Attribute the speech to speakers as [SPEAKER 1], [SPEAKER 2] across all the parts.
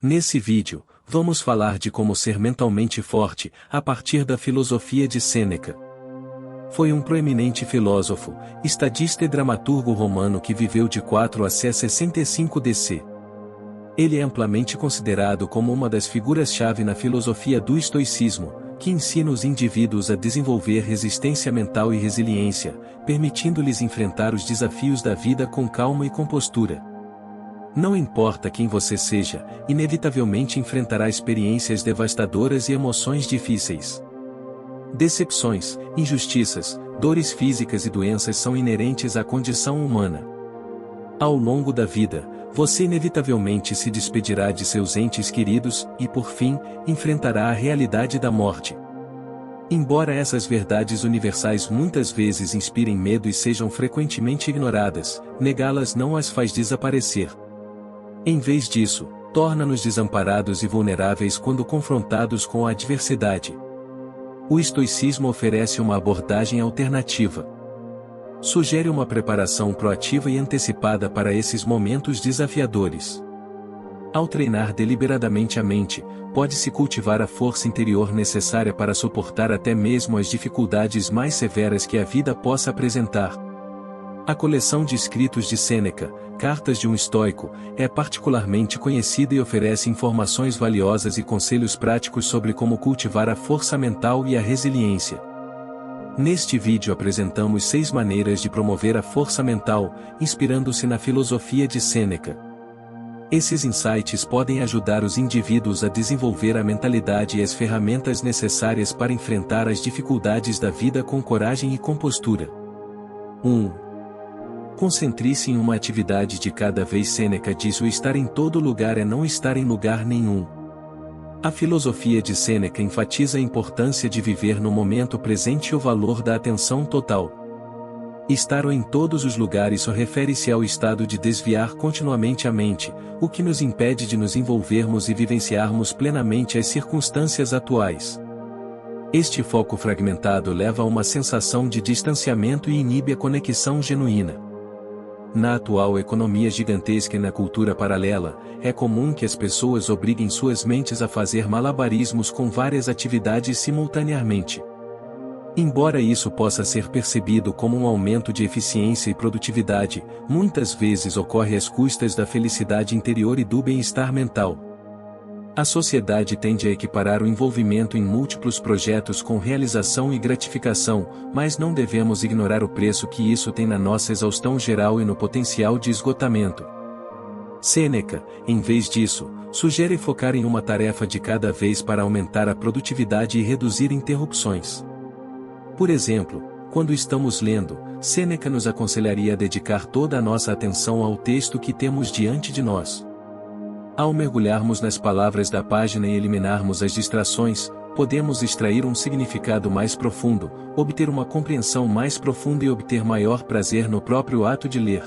[SPEAKER 1] Nesse vídeo, vamos falar de como ser mentalmente forte, a partir da filosofia de Sêneca. Foi um proeminente filósofo, estadista e dramaturgo romano que viveu de 4 a 65 DC. Ele é amplamente considerado como uma das figuras-chave na filosofia do estoicismo, que ensina os indivíduos a desenvolver resistência mental e resiliência, permitindo-lhes enfrentar os desafios da vida com calma e compostura. Não importa quem você seja, inevitavelmente enfrentará experiências devastadoras e emoções difíceis. Decepções, injustiças, dores físicas e doenças são inerentes à condição humana. Ao longo da vida, você inevitavelmente se despedirá de seus entes queridos e, por fim, enfrentará a realidade da morte. Embora essas verdades universais muitas vezes inspirem medo e sejam frequentemente ignoradas, negá-las não as faz desaparecer. Em vez disso, torna-nos desamparados e vulneráveis quando confrontados com a adversidade. O estoicismo oferece uma abordagem alternativa. Sugere uma preparação proativa e antecipada para esses momentos desafiadores. Ao treinar deliberadamente a mente, pode-se cultivar a força interior necessária para suportar até mesmo as dificuldades mais severas que a vida possa apresentar. A coleção de escritos de Sêneca, Cartas de um Estoico, é particularmente conhecida e oferece informações valiosas e conselhos práticos sobre como cultivar a força mental e a resiliência. Neste vídeo apresentamos 6 maneiras de promover a força mental, inspirando-se na filosofia de Sêneca. Esses insights podem ajudar os indivíduos a desenvolver a mentalidade e as ferramentas necessárias para enfrentar as dificuldades da vida com coragem e compostura. 1. Concentre-se em uma atividade de cada vez. Sêneca diz: o estar em todo lugar é não estar em lugar nenhum. A filosofia de Sêneca enfatiza a importância de viver no momento presente e o valor da atenção total. Estar em todos os lugares só refere-se ao estado de desviar continuamente a mente, o que nos impede de nos envolvermos e vivenciarmos plenamente as circunstâncias atuais. Este foco fragmentado leva a uma sensação de distanciamento e inibe a conexão genuína. Na atual economia gigantesca e na cultura paralela, é comum que as pessoas obriguem suas mentes a fazer malabarismos com várias atividades simultaneamente. Embora isso possa ser percebido como um aumento de eficiência e produtividade, muitas vezes ocorre às custas da felicidade interior e do bem-estar mental. A sociedade tende a equiparar o envolvimento em múltiplos projetos com realização e gratificação, mas não devemos ignorar o preço que isso tem na nossa exaustão geral e no potencial de esgotamento. Sêneca, em vez disso, sugere focar em uma tarefa de cada vez para aumentar a produtividade e reduzir interrupções. Por exemplo, quando estamos lendo, Sêneca nos aconselharia a dedicar toda a nossa atenção ao texto que temos diante de nós. Ao mergulharmos nas palavras da página e eliminarmos as distrações, podemos extrair um significado mais profundo, obter uma compreensão mais profunda e obter maior prazer no próprio ato de ler.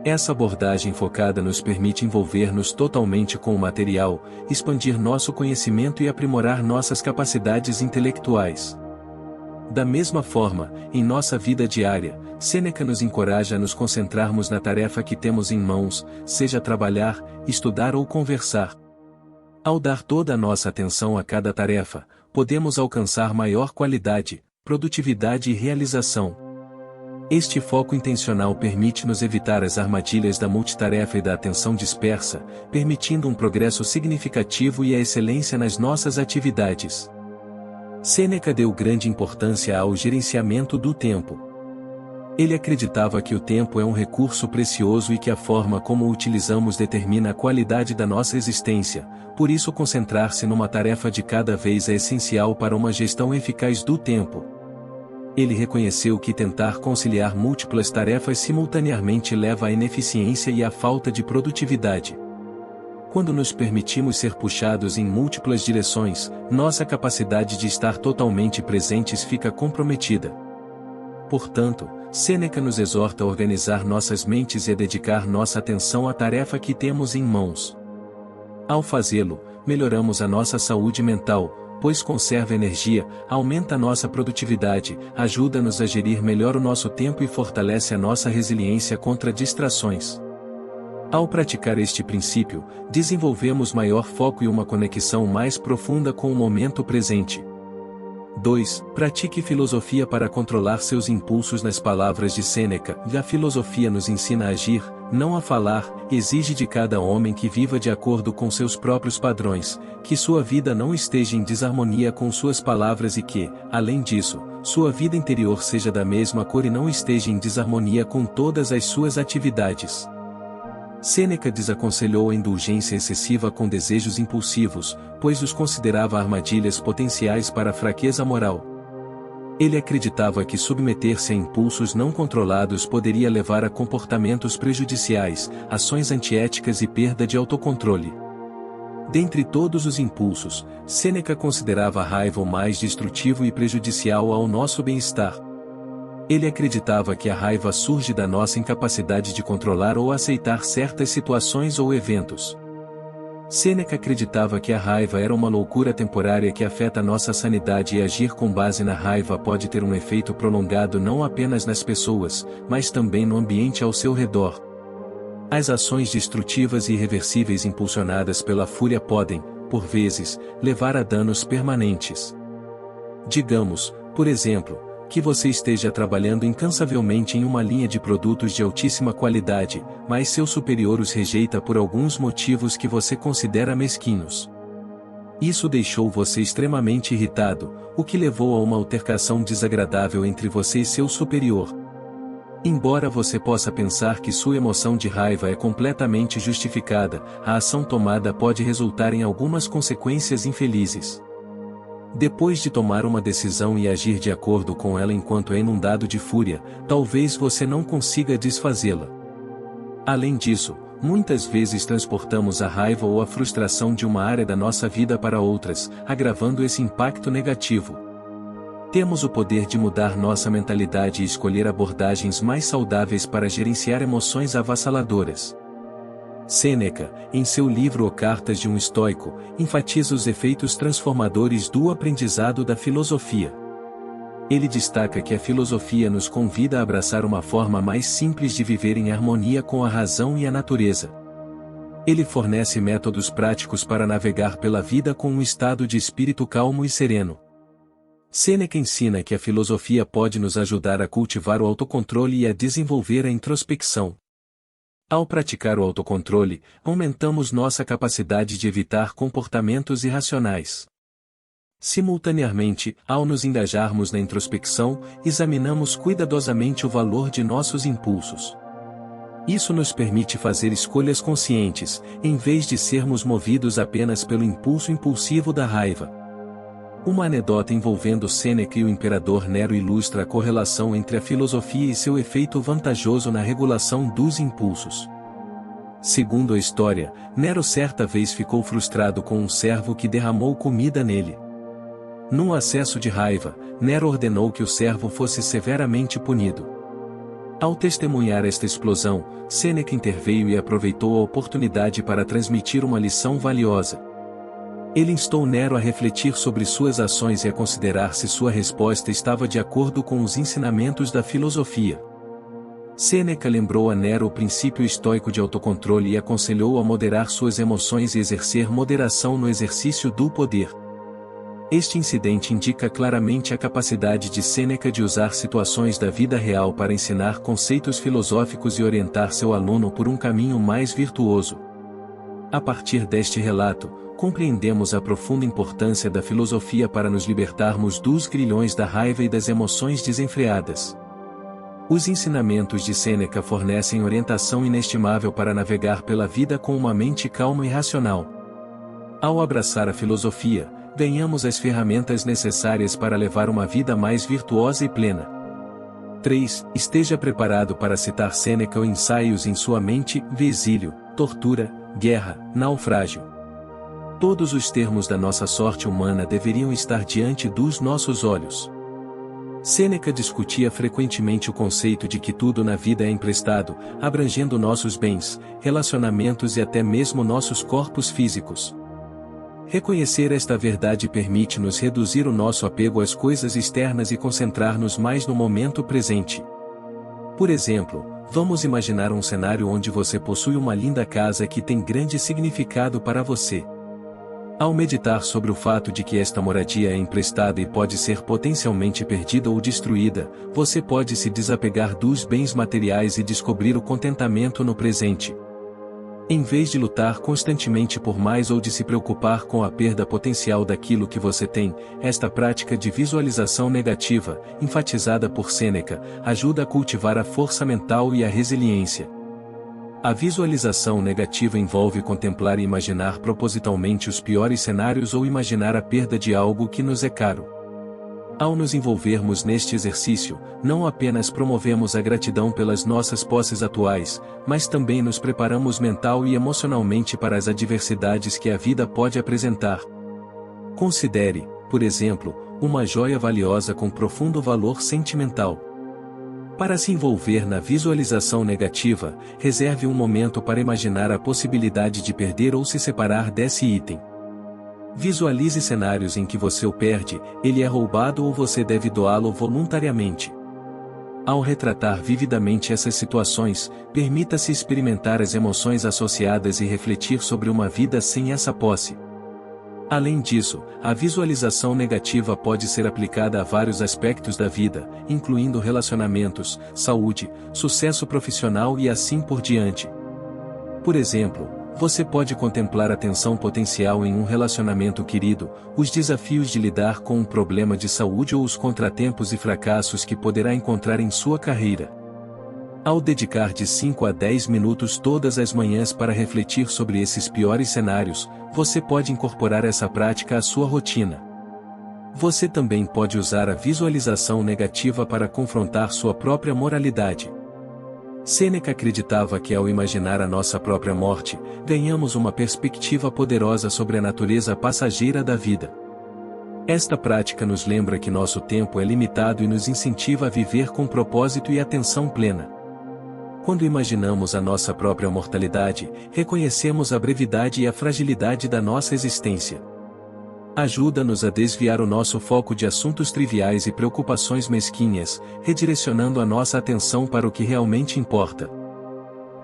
[SPEAKER 1] Essa abordagem focada nos permite envolver-nos totalmente com o material, expandir nosso conhecimento e aprimorar nossas capacidades intelectuais. Da mesma forma, em nossa vida diária, Sêneca nos encoraja a nos concentrarmos na tarefa que temos em mãos, seja trabalhar, estudar ou conversar. Ao dar toda a nossa atenção a cada tarefa, podemos alcançar maior qualidade, produtividade e realização. Este foco intencional permite-nos evitar as armadilhas da multitarefa e da atenção dispersa, permitindo um progresso significativo e a excelência nas nossas atividades. Sêneca deu grande importância ao gerenciamento do tempo. Ele acreditava que o tempo é um recurso precioso e que a forma como o utilizamos determina a qualidade da nossa existência, por isso concentrar-se numa tarefa de cada vez é essencial para uma gestão eficaz do tempo. Ele reconheceu que tentar conciliar múltiplas tarefas simultaneamente leva à ineficiência e à falta de produtividade. Quando nos permitimos ser puxados em múltiplas direções, nossa capacidade de estar totalmente presentes fica comprometida. Portanto, Sêneca nos exorta a organizar nossas mentes e a dedicar nossa atenção à tarefa que temos em mãos. Ao fazê-lo, melhoramos a nossa saúde mental, pois conserva energia, aumenta a nossa produtividade, ajuda-nos a gerir melhor o nosso tempo e fortalece a nossa resiliência contra distrações. Ao praticar este princípio, desenvolvemos maior foco e uma conexão mais profunda com o momento presente. 2. Pratique filosofia para controlar seus impulsos. Nas palavras de Sêneca, a filosofia nos ensina a agir, não a falar, exige de cada homem que viva de acordo com seus próprios padrões, que sua vida não esteja em desarmonia com suas palavras e que, além disso, sua vida interior seja da mesma cor e não esteja em desarmonia com todas as suas atividades. Sêneca desaconselhou a indulgência excessiva com desejos impulsivos, pois os considerava armadilhas potenciais para a fraqueza moral. Ele acreditava que submeter-se a impulsos não controlados poderia levar a comportamentos prejudiciais, ações antiéticas e perda de autocontrole. Dentre todos os impulsos, Sêneca considerava a raiva o mais destrutivo e prejudicial ao nosso bem-estar. Ele acreditava que a raiva surge da nossa incapacidade de controlar ou aceitar certas situações ou eventos. Sêneca acreditava que a raiva era uma loucura temporária que afeta nossa sanidade e agir com base na raiva pode ter um efeito prolongado não apenas nas pessoas, mas também no ambiente ao seu redor. As ações destrutivas e irreversíveis impulsionadas pela fúria podem, por vezes, levar a danos permanentes. Digamos, por exemplo, que você esteja trabalhando incansavelmente em uma linha de produtos de altíssima qualidade, mas seu superior os rejeita por alguns motivos que você considera mesquinhos. Isso deixou você extremamente irritado, o que levou a uma altercação desagradável entre você e seu superior. Embora você possa pensar que sua emoção de raiva é completamente justificada, a ação tomada pode resultar em algumas consequências infelizes. Depois de tomar uma decisão e agir de acordo com ela enquanto é inundado de fúria, talvez você não consiga desfazê-la. Além disso, muitas vezes transportamos a raiva ou a frustração de uma área da nossa vida para outras, agravando esse impacto negativo. Temos o poder de mudar nossa mentalidade e escolher abordagens mais saudáveis para gerenciar emoções avassaladoras. Sêneca, em seu livro O Cartas de um Estoico, enfatiza os efeitos transformadores do aprendizado da filosofia. Ele destaca que a filosofia nos convida a abraçar uma forma mais simples de viver em harmonia com a razão e a natureza. Ele fornece métodos práticos para navegar pela vida com um estado de espírito calmo e sereno. Sêneca ensina que a filosofia pode nos ajudar a cultivar o autocontrole e a desenvolver a introspecção. Ao praticar o autocontrole, aumentamos nossa capacidade de evitar comportamentos irracionais. Simultaneamente, ao nos engajarmos na introspecção, examinamos cuidadosamente o valor de nossos impulsos. Isso nos permite fazer escolhas conscientes, em vez de sermos movidos apenas pelo impulso impulsivo da raiva. Uma anedota envolvendo Sêneca e o imperador Nero ilustra a correlação entre a filosofia e seu efeito vantajoso na regulação dos impulsos. Segundo a história, Nero certa vez ficou frustrado com um servo que derramou comida nele. Num acesso de raiva, Nero ordenou que o servo fosse severamente punido. Ao testemunhar esta explosão, Sêneca interveio e aproveitou a oportunidade para transmitir uma lição valiosa. Ele instou Nero a refletir sobre suas ações e a considerar se sua resposta estava de acordo com os ensinamentos da filosofia. Sêneca lembrou a Nero o princípio estoico de autocontrole e aconselhou a moderar suas emoções e exercer moderação no exercício do poder. Este incidente indica claramente a capacidade de Sêneca de usar situações da vida real para ensinar conceitos filosóficos e orientar seu aluno por um caminho mais virtuoso. A partir deste relato, compreendemos a profunda importância da filosofia para nos libertarmos dos grilhões da raiva e das emoções desenfreadas. Os ensinamentos de Sêneca fornecem orientação inestimável para navegar pela vida com uma mente calma e racional. Ao abraçar a filosofia, ganhamos as ferramentas necessárias para levar uma vida mais virtuosa e plena. 3. Esteja preparado para citar Sêneca ou ensaios em sua mente: exílio, tortura, guerra, naufrágio. Todos os termos da nossa sorte humana deveriam estar diante dos nossos olhos. Sêneca discutia frequentemente o conceito de que tudo na vida é emprestado, abrangendo nossos bens, relacionamentos e até mesmo nossos corpos físicos. Reconhecer esta verdade permite-nos reduzir o nosso apego às coisas externas e concentrar-nos mais no momento presente. Por exemplo, Vamos imaginar um cenário onde você possui uma linda casa que tem grande significado para você. Ao meditar sobre o fato de que esta moradia é emprestada e pode ser potencialmente perdida ou destruída, você pode se desapegar dos bens materiais e descobrir o contentamento no presente. Em vez de lutar constantemente por mais ou de se preocupar com a perda potencial daquilo que você tem, esta prática de visualização negativa, enfatizada por Sêneca, ajuda a cultivar a força mental e a resiliência. A visualização negativa envolve contemplar e imaginar propositalmente os piores cenários ou imaginar a perda de algo que nos é caro. Ao nos envolvermos neste exercício, não apenas promovemos a gratidão pelas nossas posses atuais, mas também nos preparamos mental e emocionalmente para as adversidades que a vida pode apresentar. Considere, por exemplo, uma joia valiosa com profundo valor sentimental. Para se envolver na visualização negativa, reserve um momento para imaginar a possibilidade de perder ou se separar desse item. Visualize cenários em que você o perde, ele é roubado ou você deve doá-lo voluntariamente. Ao retratar vividamente essas situações, permita-se experimentar as emoções associadas e refletir sobre uma vida sem essa posse. Além disso, a visualização negativa pode ser aplicada a vários aspectos da vida, incluindo relacionamentos, saúde, sucesso profissional e assim por diante. Por exemplo, você pode contemplar a tensão potencial em um relacionamento querido, os desafios de lidar com um problema de saúde ou os contratempos e fracassos que poderá encontrar em sua carreira. Ao dedicar de 5 a 10 minutos todas as manhãs para refletir sobre esses piores cenários, você pode incorporar essa prática à sua rotina. Você também pode usar a visualização negativa para confrontar sua própria moralidade. Sêneca acreditava que ao imaginar a nossa própria morte, ganhamos uma perspectiva poderosa sobre a natureza passageira da vida. Esta prática nos lembra que nosso tempo é limitado e nos incentiva a viver com propósito e atenção plena. Quando imaginamos a nossa própria mortalidade, reconhecemos a brevidade e a fragilidade da nossa existência. Ajuda-nos a desviar o nosso foco de assuntos triviais e preocupações mesquinhas, redirecionando a nossa atenção para o que realmente importa.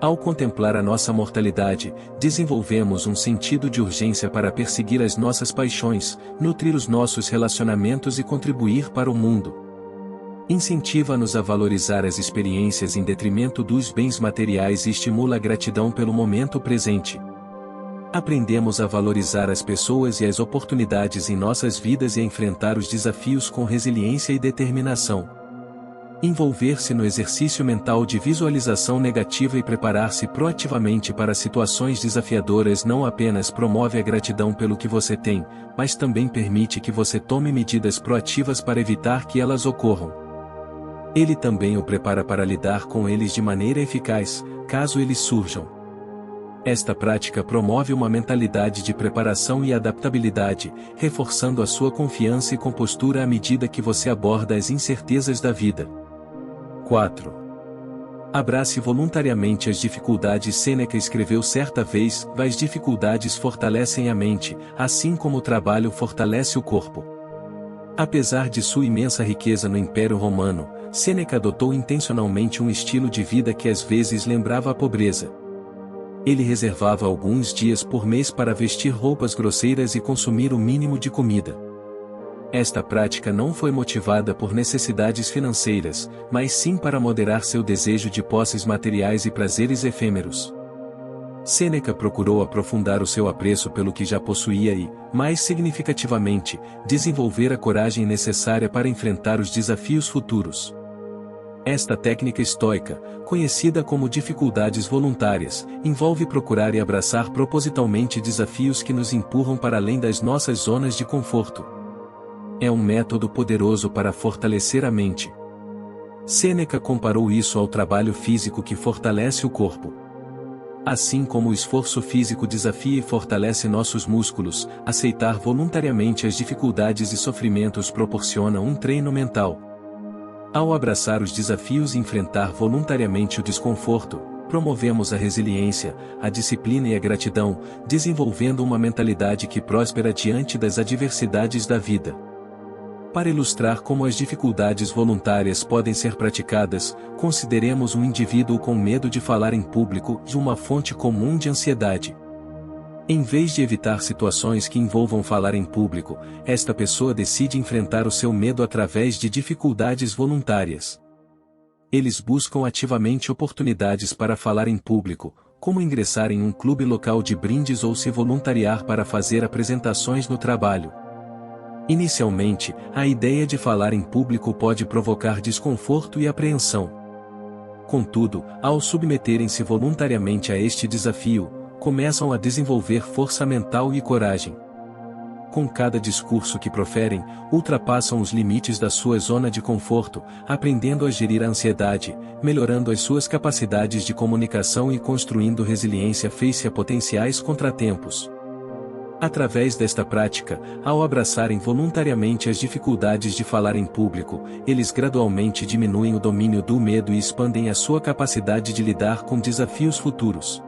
[SPEAKER 1] Ao contemplar a nossa mortalidade, desenvolvemos um sentido de urgência para perseguir as nossas paixões, nutrir os nossos relacionamentos e contribuir para o mundo. Incentiva-nos a valorizar as experiências em detrimento dos bens materiais e estimula a gratidão pelo momento presente. Aprendemos a valorizar as pessoas e as oportunidades em nossas vidas e a enfrentar os desafios com resiliência e determinação. Envolver-se no exercício mental de visualização negativa e preparar-se proativamente para situações desafiadoras não apenas promove a gratidão pelo que você tem, mas também permite que você tome medidas proativas para evitar que elas ocorram. Ele também o prepara para lidar com eles de maneira eficaz, caso eles surjam. Esta prática promove uma mentalidade de preparação e adaptabilidade, reforçando a sua confiança e compostura à medida que você aborda as incertezas da vida. 4. Abrace voluntariamente as dificuldades. Sêneca escreveu certa vez: as dificuldades fortalecem a mente, assim como o trabalho fortalece o corpo. Apesar de sua imensa riqueza no Império Romano, Sêneca adotou intencionalmente um estilo de vida que às vezes lembrava a pobreza. Ele reservava alguns dias por mês para vestir roupas grosseiras e consumir o mínimo de comida. Esta prática não foi motivada por necessidades financeiras, mas sim para moderar seu desejo de posses materiais e prazeres efêmeros. Sêneca procurou aprofundar o seu apreço pelo que já possuía e, mais significativamente, desenvolver a coragem necessária para enfrentar os desafios futuros. Esta técnica estoica, conhecida como dificuldades voluntárias, envolve procurar e abraçar propositalmente desafios que nos empurram para além das nossas zonas de conforto. É um método poderoso para fortalecer a mente. Sêneca comparou isso ao trabalho físico que fortalece o corpo. Assim como o esforço físico desafia e fortalece nossos músculos, aceitar voluntariamente as dificuldades e sofrimentos proporciona um treino mental. Ao abraçar os desafios e enfrentar voluntariamente o desconforto, promovemos a resiliência, a disciplina e a gratidão, desenvolvendo uma mentalidade que prospera diante das adversidades da vida. Para ilustrar como as dificuldades voluntárias podem ser praticadas, consideremos um indivíduo com medo de falar em público e uma fonte comum de ansiedade. Em vez de evitar situações que envolvam falar em público, esta pessoa decide enfrentar o seu medo através de dificuldades voluntárias. Eles buscam ativamente oportunidades para falar em público, como ingressar em um clube local de brindes ou se voluntariar para fazer apresentações no trabalho. Inicialmente, a ideia de falar em público pode provocar desconforto e apreensão. Contudo, ao submeterem-se voluntariamente a este desafio, começam a desenvolver força mental e coragem. Com cada discurso que proferem, ultrapassam os limites da sua zona de conforto, aprendendo a gerir a ansiedade, melhorando as suas capacidades de comunicação e construindo resiliência face a potenciais contratempos. Através desta prática, ao abraçarem voluntariamente as dificuldades de falar em público, eles gradualmente diminuem o domínio do medo e expandem a sua capacidade de lidar com desafios futuros.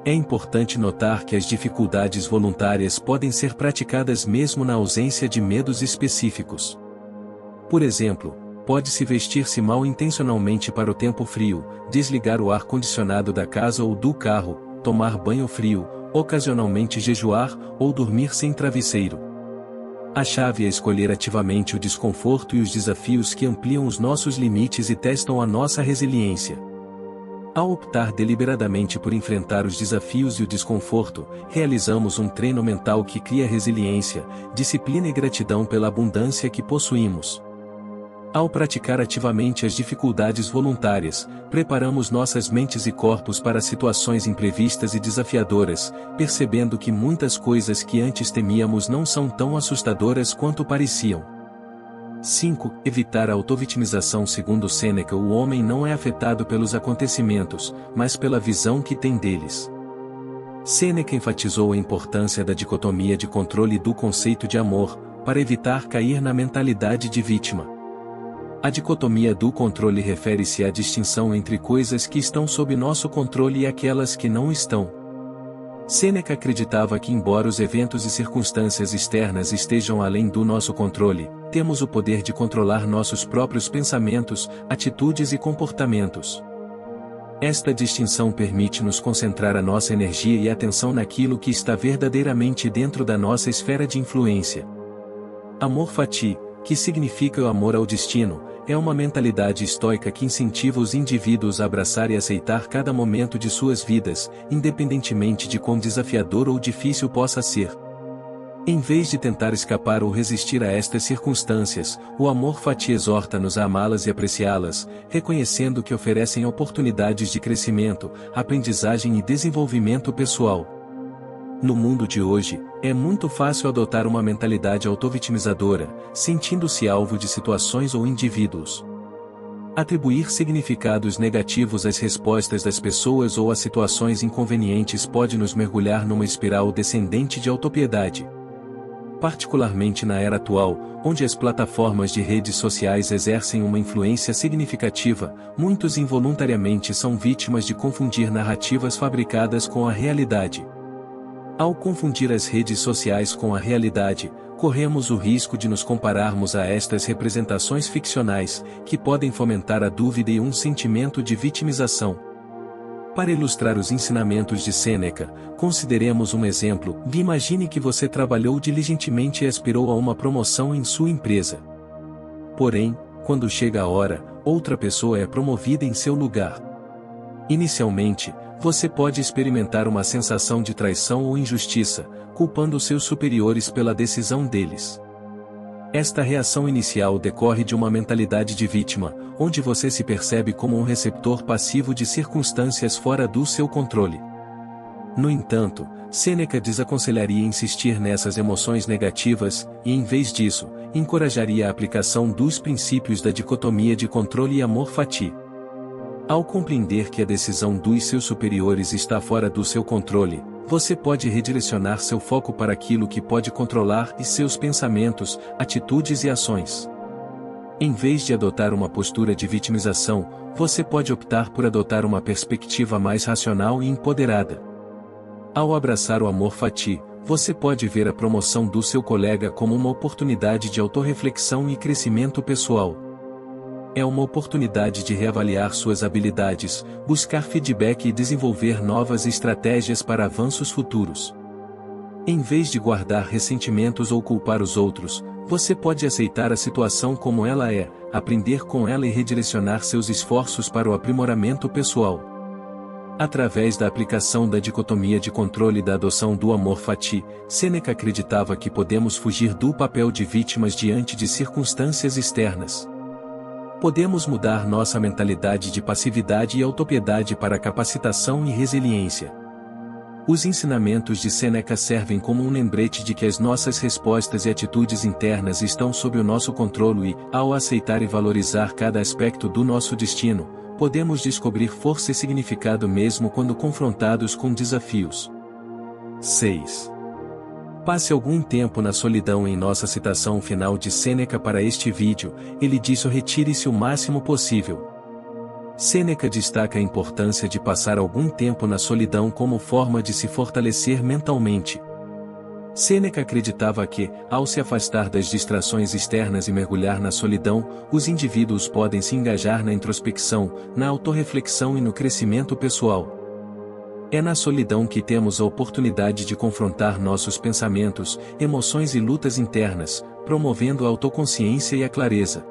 [SPEAKER 1] É importante notar que as dificuldades voluntárias podem ser praticadas mesmo na ausência de medos específicos. Por exemplo, pode-se vestir-se mal intencionalmente para o tempo frio, desligar o ar-condicionado da casa ou do carro, tomar banho frio, ocasionalmente jejuar ou dormir sem travesseiro. A chave é escolher ativamente o desconforto e os desafios que ampliam os nossos limites e testam a nossa resiliência. Ao optar deliberadamente por enfrentar os desafios e o desconforto, realizamos um treino mental que cria resiliência, disciplina e gratidão pela abundância que possuímos. Ao praticar ativamente as dificuldades voluntárias, preparamos nossas mentes e corpos para situações imprevistas e desafiadoras, percebendo que muitas coisas que antes temíamos não são tão assustadoras quanto pareciam. 5. Evitar a autovitimização. Segundo Sêneca, o homem não é afetado pelos acontecimentos, mas pela visão que tem deles. Sêneca enfatizou a importância da dicotomia de controle e do conceito de amor, para evitar cair na mentalidade de vítima. A dicotomia do controle refere-se à distinção entre coisas que estão sob nosso controle e aquelas que não estão. Sêneca acreditava que, embora os eventos e circunstâncias externas estejam além do nosso controle, temos o poder de controlar nossos próprios pensamentos, atitudes e comportamentos. Esta distinção permite nos concentrar a nossa energia e atenção naquilo que está verdadeiramente dentro da nossa esfera de influência. Amor fati, que significa o amor ao destino, é uma mentalidade estoica que incentiva os indivíduos a abraçar e aceitar cada momento de suas vidas, independentemente de quão desafiador ou difícil possa ser. Em vez de tentar escapar ou resistir a estas circunstâncias, o amor fati exorta-nos a amá-las e apreciá-las, reconhecendo que oferecem oportunidades de crescimento, aprendizagem e desenvolvimento pessoal. No mundo de hoje, é muito fácil adotar uma mentalidade autovitimizadora, sentindo-se alvo de situações ou indivíduos. Atribuir significados negativos às respostas das pessoas ou a situações inconvenientes pode nos mergulhar numa espiral descendente de autopiedade. Particularmente na era atual, onde as plataformas de redes sociais exercem uma influência significativa, muitos involuntariamente são vítimas de confundir narrativas fabricadas com a realidade. Ao confundir as redes sociais com a realidade, corremos o risco de nos compararmos a estas representações ficcionais, que podem fomentar a dúvida e um sentimento de vitimização. Para ilustrar os ensinamentos de Sêneca, consideremos um exemplo. Imagine que você trabalhou diligentemente e aspirou a uma promoção em sua empresa. Porém, quando chega a hora, outra pessoa é promovida em seu lugar. Inicialmente, você pode experimentar uma sensação de traição ou injustiça, culpando seus superiores pela decisão deles. Esta reação inicial decorre de uma mentalidade de vítima, onde você se percebe como um receptor passivo de circunstâncias fora do seu controle. No entanto, Sêneca desaconselharia insistir nessas emoções negativas, e em vez disso, encorajaria a aplicação dos princípios da dicotomia de controle e amor fati. Ao compreender que a decisão dos seus superiores está fora do seu controle, você pode redirecionar seu foco para aquilo que pode controlar e seus pensamentos, atitudes e ações. Em vez de adotar uma postura de vitimização, você pode optar por adotar uma perspectiva mais racional e empoderada. Ao abraçar o amor fati, Você pode ver a promoção do seu colega como uma oportunidade de autorreflexão e crescimento pessoal. É uma oportunidade de reavaliar suas habilidades, buscar feedback e desenvolver novas estratégias para avanços futuros. Em vez de guardar ressentimentos ou culpar os outros, você pode aceitar a situação como ela é, aprender com ela e redirecionar seus esforços para o aprimoramento pessoal. Através da aplicação da dicotomia de controle e da adoção do amor fati, Sêneca acreditava que podemos fugir do papel de vítimas diante de circunstâncias externas. Podemos mudar nossa mentalidade de passividade e autopiedade para capacitação e resiliência. Os ensinamentos de Sêneca servem como um lembrete de que as nossas respostas e atitudes internas estão sob o nosso controle e, ao aceitar e valorizar cada aspecto do nosso destino, podemos descobrir força e significado mesmo quando confrontados com desafios. 6. Passe algum tempo na solidão. Em nossa citação final de Sêneca para este vídeo, ele disse: retire-se o máximo possível. Sêneca destaca a importância de passar algum tempo na solidão como forma de se fortalecer mentalmente. Sêneca acreditava que, ao se afastar das distrações externas e mergulhar na solidão, os indivíduos podem se engajar na introspecção, na autorreflexão e no crescimento pessoal. É na solidão que temos a oportunidade de confrontar nossos pensamentos, emoções e lutas internas, promovendo a autoconsciência e a clareza.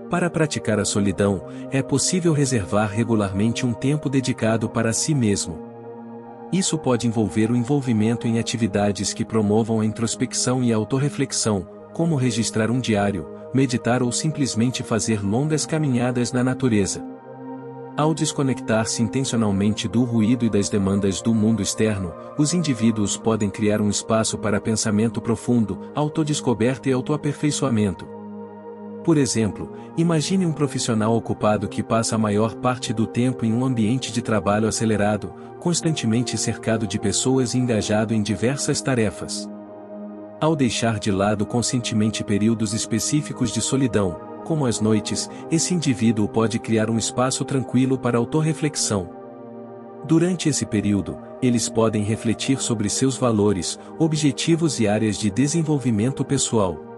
[SPEAKER 1] Para praticar a solidão, é possível reservar regularmente um tempo dedicado para si mesmo. Isso pode envolver o envolvimento em atividades que promovam a introspecção e a autorreflexão, como registrar um diário, meditar ou simplesmente fazer longas caminhadas na natureza. Ao desconectar-se intencionalmente do ruído e das demandas do mundo externo, os indivíduos podem criar um espaço para pensamento profundo, autodescoberta e autoaperfeiçoamento. Por exemplo, imagine um profissional ocupado que passa a maior parte do tempo em um ambiente de trabalho acelerado, constantemente cercado de pessoas e engajado em diversas tarefas. Ao deixar de lado conscientemente períodos específicos de solidão, como as noites, esse indivíduo pode criar um espaço tranquilo para autorreflexão. Durante esse período, eles podem refletir sobre seus valores, objetivos e áreas de desenvolvimento pessoal.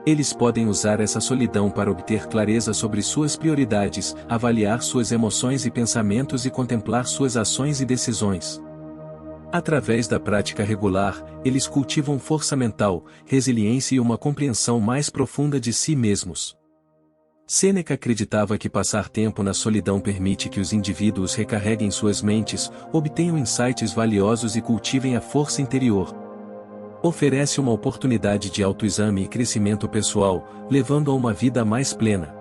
[SPEAKER 1] Eles podem usar essa solidão para obter clareza sobre suas prioridades, avaliar suas emoções e pensamentos e contemplar suas ações e decisões. Através da prática regular, eles cultivam força mental, resiliência e uma compreensão mais profunda de si mesmos. Sêneca acreditava que passar tempo na solidão permite que os indivíduos recarreguem suas mentes, obtenham insights valiosos e cultivem a força interior. Oferece uma oportunidade de autoexame e crescimento pessoal, levando a uma vida mais plena.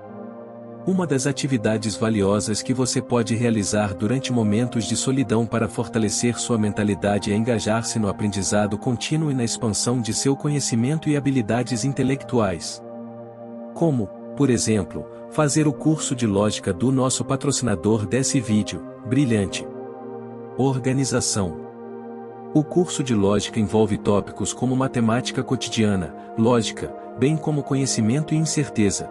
[SPEAKER 1] Uma das atividades valiosas que você pode realizar durante momentos de solidão para fortalecer sua mentalidade é engajar-se no aprendizado contínuo e na expansão de seu conhecimento e habilidades intelectuais. Como, por exemplo, fazer o curso de lógica do nosso patrocinador desse vídeo, Brilhante. Organização. O curso de lógica envolve tópicos como matemática cotidiana, lógica, bem como conhecimento e incerteza.